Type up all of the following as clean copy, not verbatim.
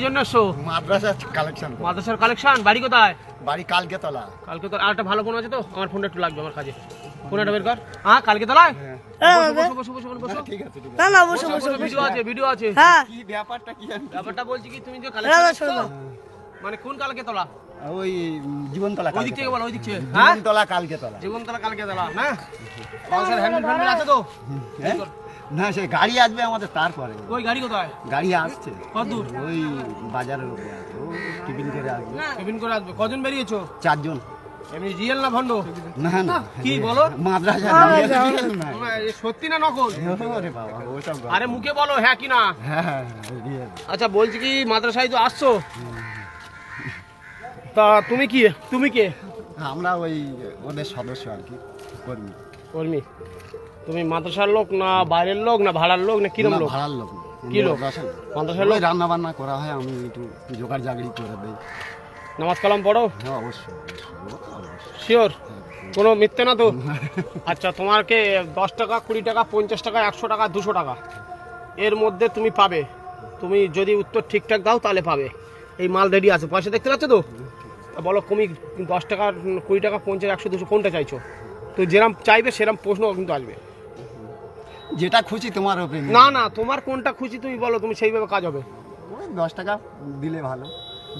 জন্য এসছো? মাদ্রাসার কালেকশন। মাদ্রাসার কালেকশন। বাড়ি কোথায়? বাড়ি কালকেতলা। কালকেতলা। আর একটা ভালো ফোন আছে তো, আমার ফোনটা একটু লাগবে আমার কাজে। ফোনটা বের কর। হ্যাঁ, কালকেতলায়। বসো। ঠিক আছে। না না, বসো। ভিডিও আছে। হ্যাঁ, কি ব্যাপারটা কি জানি? ব্যাপারটা বলছি কি, তুমি যে কালেকশন মানে কোন কালকেতলা? ওই জীবনতলা। ওই দিক থেকে বলো, ওই দিক থেকে। জীবনতলা কালকেতলা। জীবনতলা কালকেতলা না? আমাদের হ্যান্ডেল আছে তো? না, সে গাড়ি আসবে আমাদের তারপরে। ওই গাড়ি কোথায়? গাড়ি আসছে। কত দূর? ওই বাজারের উপরে আছে। ও টিফিন করে আসবে। টিফিন করে আসবে। কজন বেরিয়েছো? 4 জন। এমনি রিয়েল না ভন্ড? না কি বলো? মাদ্রাসা। সত্যি না নকল? আরে বাবা, ওসব আরে মুখে বলো হ্যাঁ কি না। হ্যাঁ রিয়েল। আচ্ছা বলছি কি, মাদ্রাসায় তো আসছো, তা তুমি কে? আমরা ওই ওদের সদস্য আর কি, কর্মী। তুমি মাদ্রাসার লোক না বাইরের লোক না ভাড়ার লোক না কিরম লোক? ভাড়ার লোক। কি লোক? মাদ্রাসার লোক। রান্না বান্না করা হয়, আমি একটু জোগাড় জাগড়ি করে দেই। নামাজ কালাম পড়ো? হ্যাঁ অবশ্যই। শিওর? কোনো মিথ্যে না তো? আচ্ছা, তোমাকে 10 টাকা 20 টাকা 50 টাকা 100 টাকা 200 টাকা এর মধ্যে তুমি পাবে। তুমি যদি উত্তর ঠিকঠাক দাও তাহলে পাবে। এই মাল রেডি আছে, পয়সা দেখতে পাচ্ছ তো? বলো তুমি 10 টাকা 20 টাকা 50 100 200 কোনটা চাইছো? তো যেরকম চাইবে সেরকম প্রশ্ন কিন্তু আসবে। যেটা খুশি তোমার উপরে। না, তোমার কোনটা খুশি তুমি বলো, তুমি সেইভাবে কাজ হবে। ওই 10 টাকা দিলে ভালো।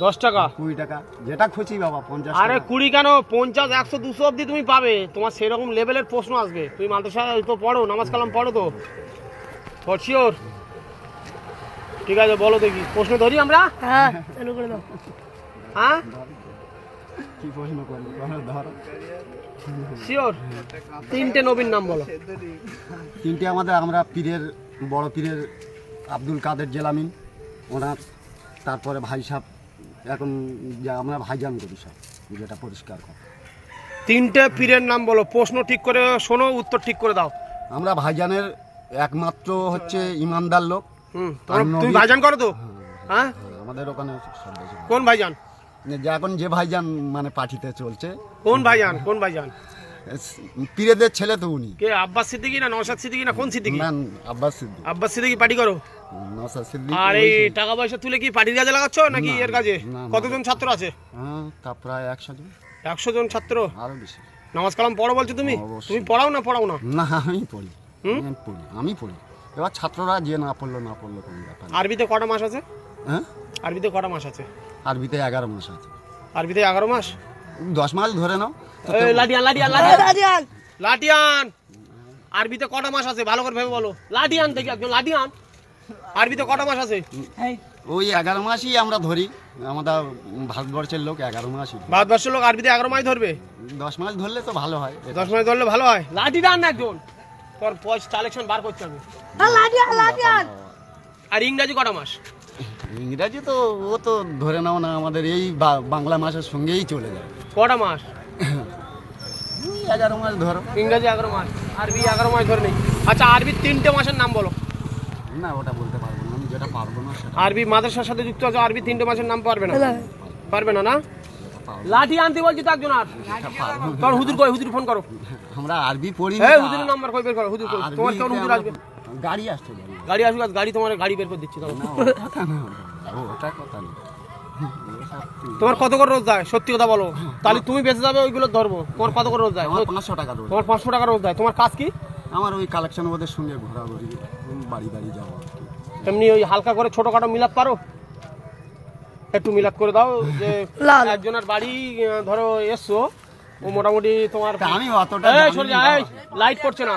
10 টাকা 20 টাকা যেটা খুশি বাবা। 50। আরে 20 কেন, 50 100 200 অবধি তুমি পাবে। তোমার সেরকম লেভেলের প্রশ্ন আসবে। তুমি মাদ্রাসায় তো পড়ো, নামাজ কালাম পড়ো তো? For sure? ঠিক আছে, বলো দেখি প্রশ্ন ধরি আমরা। হ্যাঁ, চালু করে দাও। হ্যাঁ, কি প্রশ্ন করবো ধরো। শিওর? 3টে নবীর নাম বলো। 3টে আমাদের, আমরা বড় পীরের আব্দুল কাদের জেলামিন ওনার, তারপরে ভাই সাহেব, এখন যা আমরা ভাইজান করি সব, যেটা পরিষ্কার কর। 3টে পীরের নাম বলো, প্রশ্ন ঠিক করে শোনো, উত্তর ঠিক করে দাও। আমরা ভাইজানের একমাত্র হচ্ছে ইমানদার লোক। তুমি ভাইজান করো তো? হ্যাঁ, আমাদের ওখানে কোন ভাইজান? এখন যে ভাইজান মানে পার্টিতে চলছে। কোন ভাইজান? পীরেদের ছেলে তো উনি। কে, আব্বাস সিদ্দিকী না নওশাদ সিদ্দিকী না কোন সিদ্দিকী? না, আব্বাস সিদ্দিকী পার্টি করো। নওশাদ সিদ্দিকী। আর এই টাকা পয়সা তুলে কি পার্টির কাজে লাগাচ্ছ নাকি এর কাজে? কতজন ছাত্র আছে? তা প্রায় 100 জন। 100 জন ছাত্র? আরো বেশি। নামাজ কালাম পড়ো বলছো তুমি? তুমি পড়াও না? না, আমি পড়ি। আমি পড়ি। এবার ছাত্ররা যে না পড়লো কোন ব্যাপার। আরবিতে কটা মাস আছে? হ্যাঁ, আরবিতে কটা মাস আছে? আরবিতে 11 মাস আছে। আরবিতে 11 মাস? 10 মাস ধরে নাও। লাঠিয়ান আরবিতে কটা মাস আছে ভালো করে ভেবে বলো। লাঠিয়ান থেকে একজন লাঠিয়ান আরবিতে কটা মাস আছে? ওই 11 মাসই আমরা ধরি। আমাদের ভারতবর্ষের লোক 11 মাসই। ভারতবর্ষের লোক আরবিতে 11 মাস ধরবে? 10 মাস ধরলে তো ভালো হয়। 10 মাস ধরলে ভালো হয়। লাঠিয়ান না একজন, তোর পয়সা কালেকশন বার করতে হবে। লাঠিয়ান। আর ইংরেজি কটা মাস? ইংরাজি তো ও তো ধরে নাও না, আমাদের এই বাংলা মাসের সঙ্গেই চলে যায়। কটা মাস? 11 মাস ধরো। ইংরেজি 11 মাস, আরবি 11 মাস ধরে নেই। আচ্ছা, আরবির 3টে মাসের নাম বলো। না, ওটা বলতে পারবো না, আমি যেটা পারবো না সেটা। আরবি মাদ্রাসার সাথে যুক্ত আছে, আরবি 3টে মাসের নাম পারবে না না? লাঠি আনতে বলছি তো একজন। আর তোর হুজুর কই? হুজুর ফোন করো। আমরা আরবি পড়ি। এই হুজুরের নাম্বার কই বের করো। হুজুর কই? তোমার কোন হুজুর আসবে? গাড়ি আসছে। গাড়ি আসবে, গাড়ি তোমার গাড়ি বের করে দিচ্ছি। ওটা কথা না। তোমার কত করে রোজ দেয়? সত্যি কথা বলো, তাহলে তুমি বেঁচে যাবে, ওইগুলো ধরবো। তোমার কত করে রোজ দেয়? 500 টাকা রোজ। তোমার 500 টাকা রোজ দেয়। তোমার কাজ কি? আমার ওই কালেকশন ওদের সঙ্গে ঘোরাঘুরি, বাড়ি যাওয়া। এমনি ওই হালকা করে ছোটখাটো মিলাদ পারো? একটু মিলাদ করে দাও। যে একজনের বাড়ি ধরো এসছো, ও মোটামুটি তোমার। আমি অতটা লাইট পড়ছে না।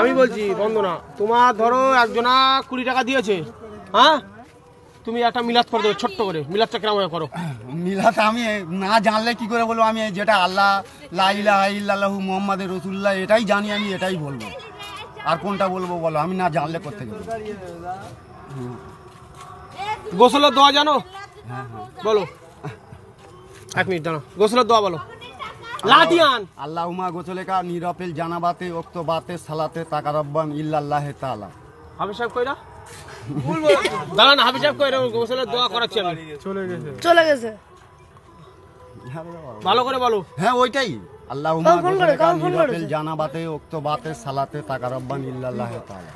আমি বলছি বন্ধ না। তোমার ধরো একজনা 20 টাকা দিয়েছে, হ্যাঁ, তুমি একটা মিলাদ করে দেবে ছোট্ট করে। মিলাদটা কেমন করো? মিলাদ আমি না জানলে কি করে বলবো? আমি যেটা আল্লাহ লা ইলাহা ইল্লাল্লাহু মুহাম্মাদুর রাসূলুল্লাহ এটাই জানি, আমি এটাই বলবো। আর কোনটা বলবো বলো? আমি না জানলে কোথা থেকে বলবো? গোসলের দোয়া জানো? বলো। 1 মিনিট দাঁড়াও। গোসলের দোয়া বলো। লাঠিয়ান। আল্লাহুম্মা গোসলেকা নিরাফিল জানাবাতে ওক্তবাতে সালাতে তাকারাব্বান ইল্লাল্লাহি তাআলা। হাবিব সাহেব কইরা দাঁড়ান, হাবিব সাহেব কইরা গোসলের দোয়া করাচ্ছি আমি। চলে গেছে। ভালো করে বলো। হ্যাঁ ওইটাই আল্লাহুম্মা ফোন করে, গুজরাকা ফোন করে। নিরাতিল জানাবাতে উক্ত বাতে সালাতে তাকারাব্বান ইল্লাল্লাহ তাআলা।